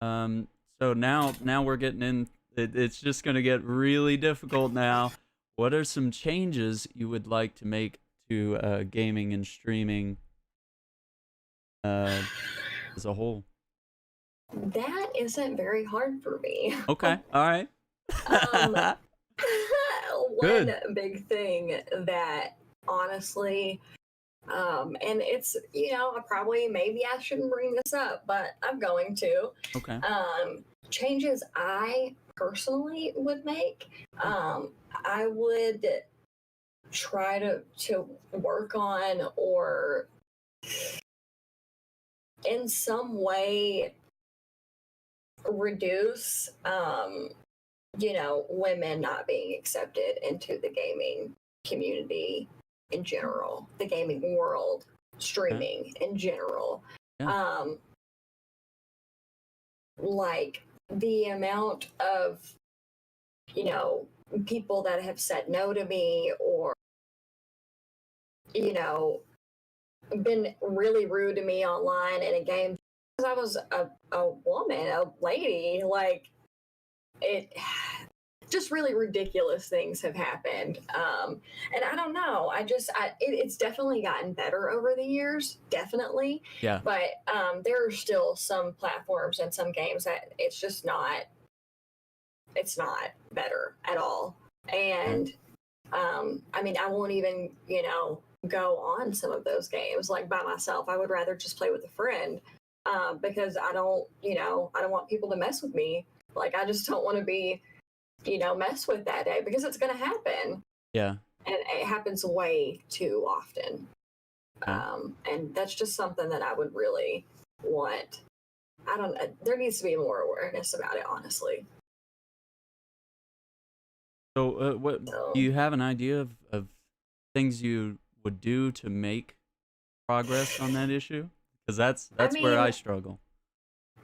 Um, so now we're getting in. It's just going to get really difficult now. What are some changes you would like to make to gaming and streaming uh, as a whole? That isn't very hard for me. Okay, all right. Um, one Good. big thing that honestly, and it's, I probably, maybe I shouldn't bring this up, but I'm going to. Okay. Changes I personally would make, I would try to work on, or in some way reduce, women not being accepted into the gaming community in general, the gaming world, Okay. streaming in general. Yeah. Um, like the amount of, people that have said no to me, or, you know, been really rude to me online in a game because I was a woman, a lady. Like, it just really ridiculous things have happened. And I don't know, it's definitely gotten better over the years, definitely. Yeah. But there are still some platforms and some games that it's not better at all. Right. And I mean, I won't even, go on some of those games like by myself. I would rather just play with a friend, because I don't want people to mess with me. Like, I just don't want to be, messed with that day, because it's going to happen. Yeah. And it happens way too often. Okay. And that's just something that I would really want. I don't know. There needs to be more awareness about it, honestly. So, what do So, you have an idea of things you would do to make progress on that issue? Because I that's where I mean, struggle.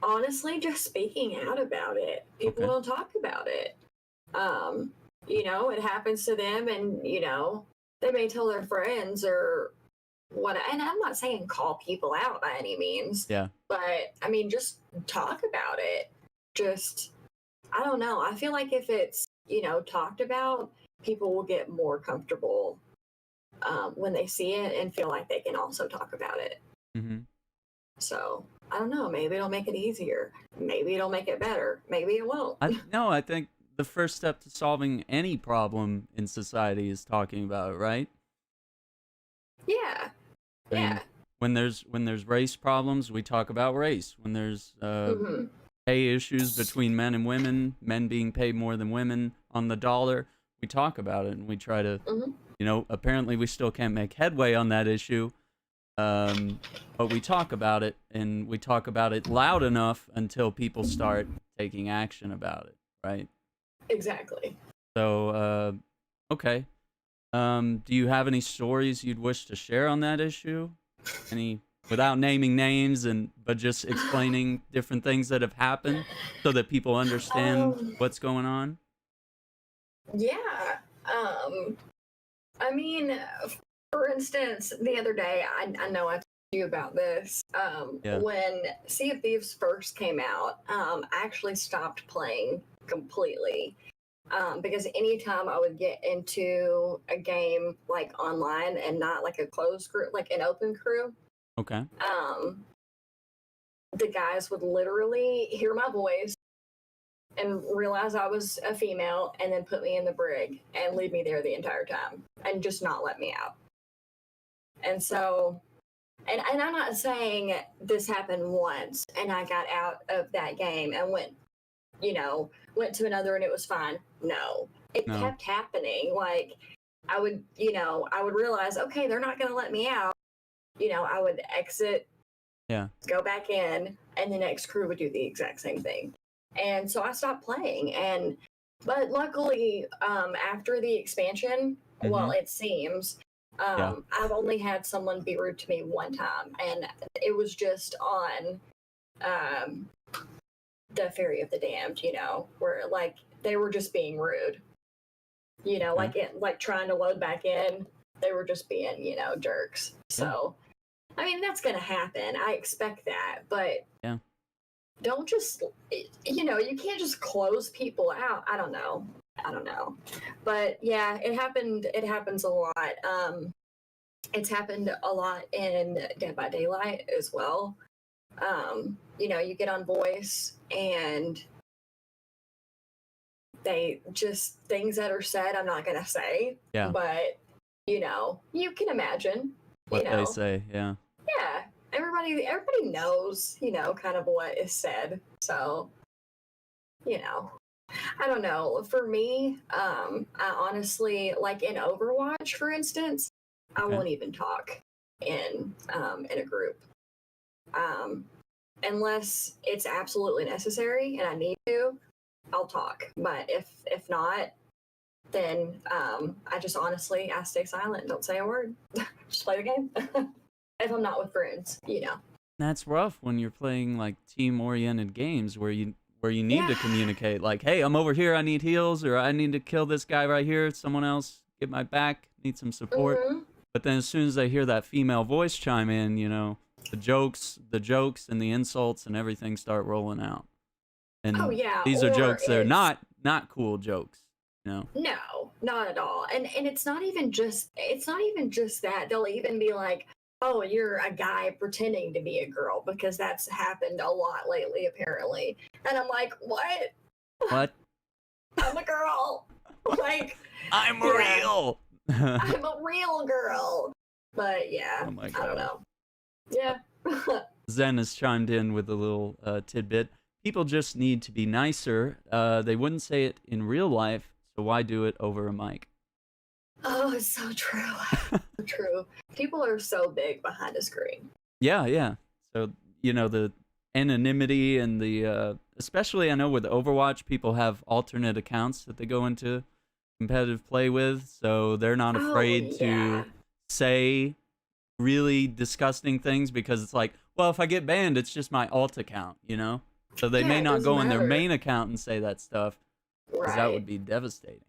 honestly, just speaking out about it. People Okay. don't talk about it. It happens to them, and they may tell their friends or what. And I'm not saying call people out by any means, Yeah. but I mean, just talk about it. Just, I don't know. I feel like if it's talked about, people will get more comfortable, when they see it and feel like they can also talk about it. Mm-hmm. So I don't know. Maybe it'll make it easier. Maybe it'll make it better. Maybe it won't. No, I think the first step to solving any problem in society is talking about it, right? Yeah. I mean, Yeah. when there's race problems, we talk about race. When there's Mm-hmm. pay issues between men and women, men being paid more than women on the dollar, we talk about it and we try to, Mm-hmm. apparently we still can't make headway on that issue. But we talk about it, and we talk about it loud enough until people start taking action about it, right? Exactly. So, okay. Do you have any stories you'd wish to share on that issue? Any, without naming names, but just explaining different things that have happened so that people understand Um. what's going on? Yeah. I mean, for instance, the other day, I know I told you about this. Yeah. When Sea of Thieves first came out, I actually stopped playing completely. Because anytime I would get into a game like online and not like a closed crew, like an open crew, Okay. um, the guys would literally hear my voice and realize I was a female, and then put me in the brig and leave me there the entire time and just not let me out. And so, and I'm not saying this happened once and I got out of that game and went to another and it was fine. No, it No. kept happening. Like, I would realize, okay, they're not going to let me out. I would exit, Yeah. go back in, and the next crew would do the exact same thing. And so I stopped playing. But luckily, after the expansion, Mm-hmm. well, it seems, Yeah. I've only had someone be rude to me one time, and it was just on, the Ferry of the Damned, where like they were just being rude, Okay. like trying to load back in, they were just being, jerks. Yeah. So, I mean, that's going to happen. I expect that, but Yeah. don't just, you can't just close people out. I don't know. But yeah, it happens a lot. It's happened a lot in Dead by Daylight as well. You get on voice and they just, things that are said, I'm not gonna say. Yeah. But you can imagine What they say, yeah. Yeah. Everybody knows, kind of what is said. So, I don't know. For me, I honestly, like in Overwatch, for instance, I won't even talk in a group. Unless it's absolutely necessary and I need to, I'll talk. But if not, then I just honestly, I stay silent and don't say a word. Just play the game. If I'm not with friends, That's rough when you're playing like team-oriented games where you need to communicate. Like, hey, I'm over here, I need heals, or I need to kill this guy right here. Someone else get my back, need some support. But then as soon as I hear that female voice chime in, the jokes and the insults and everything start rolling out. And these are jokes that are not cool jokes, No, not at all. And it's not even just that. They'll even be like, "Oh, you're a guy pretending to be a girl," because that's happened a lot lately, apparently. And I'm like, "What? What? I'm a girl. Like, I'm real. I'm a real girl." But yeah, oh my God. I don't know. Yeah. Zen has chimed in with a little tidbit. People just need to be nicer. They wouldn't say it in real life, so why do it over a mic? Oh, it's so true. So true. People are so big behind a screen. Yeah. So, the anonymity and the, especially I know with Overwatch, people have alternate accounts that they go into competitive play with, so they're not afraid to say really disgusting things because it's like, well, if I get banned, it's just my alt account, So they may not go in their main account and say that stuff, because that would be devastating.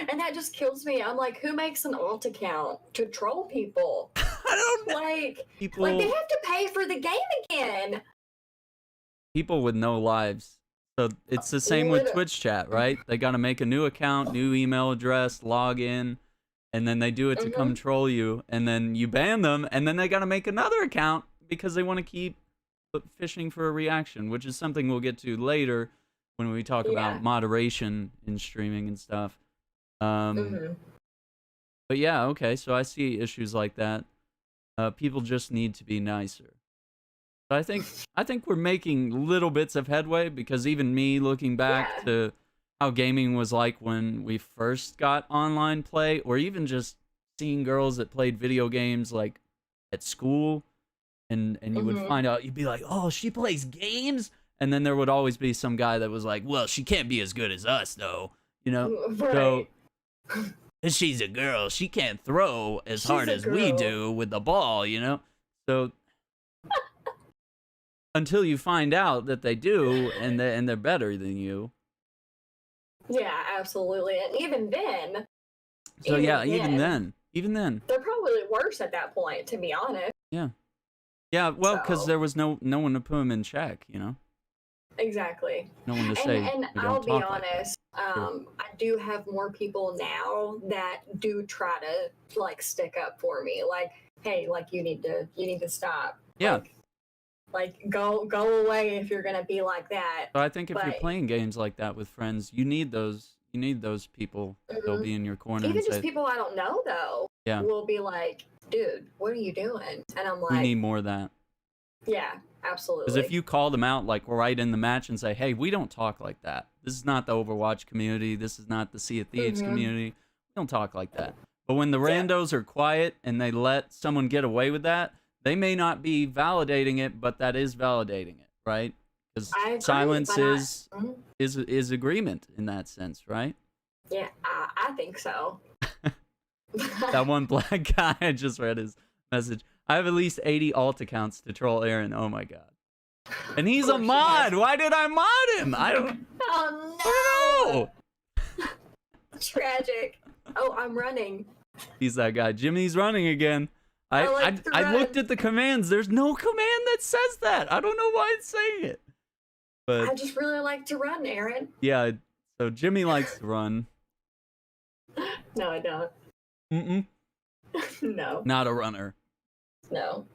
And that just kills me. I'm like, who makes an alt account to troll people? I don't know. Like they have to pay for the game again. People with no lives. So it's the same with Twitch chat, right? They got to make a new account, new email address, log in, and then they do it to come troll you, and then you ban them, and then they got to make another account because they want to keep fishing for a reaction, which is something we'll get to later when we talk about moderation in streaming and stuff. But yeah, okay, so I see issues like that. People just need to be nicer. So I think we're making little bits of headway, because even me looking back to how gaming was like when we first got online play, or even just seeing girls that played video games like at school, and you would find out, you'd be like, oh, she plays games? And then there would always be some guy that was like, well, she can't be as good as us, though, So, she's a girl, she can't throw as hard as we do with the ball, So, until you find out that they do, and they're better than you. Yeah, absolutely. And even then. So even then. They're probably worse at that point, to be honest. Yeah. Yeah, well, because there was no one to put them in check, Exactly. No one to say. And I'll be honest, I do have more people now that do try to stick up for me. Like, hey, you need to stop. Yeah. Like go away if you're gonna be like that. So I think if you're playing games like that with friends, you need those people that'll be in your corner. Even and just say, people I don't know though. Yeah. Will be like, dude, what are you doing? And I'm like, we need more of that. Yeah, absolutely. Because if you call them out right in the match and say, hey, we don't talk like that. This is not the Overwatch community. This is not the Sea of Thieves community. We don't talk like that. But when the randos are quiet and they let someone get away with that, they may not be validating it, but that is validating it, right? Because silence is agreement in that sense, right? Yeah, I think so. That one black guy, I just read his message. I have at least 80 alt accounts to troll Aaron. Oh my god. And he's a mod. Why did I mod him? I don't. Oh no. Tragic. Oh, I'm running. He's that guy. Jimmy's running again. I looked at the commands. There's no command that says that. I don't know why it's saying it. But I just really like to run, Aaron. yeah, so Jimmy likes to run. No, I don't. Mm-mm. No. Not a runner. No.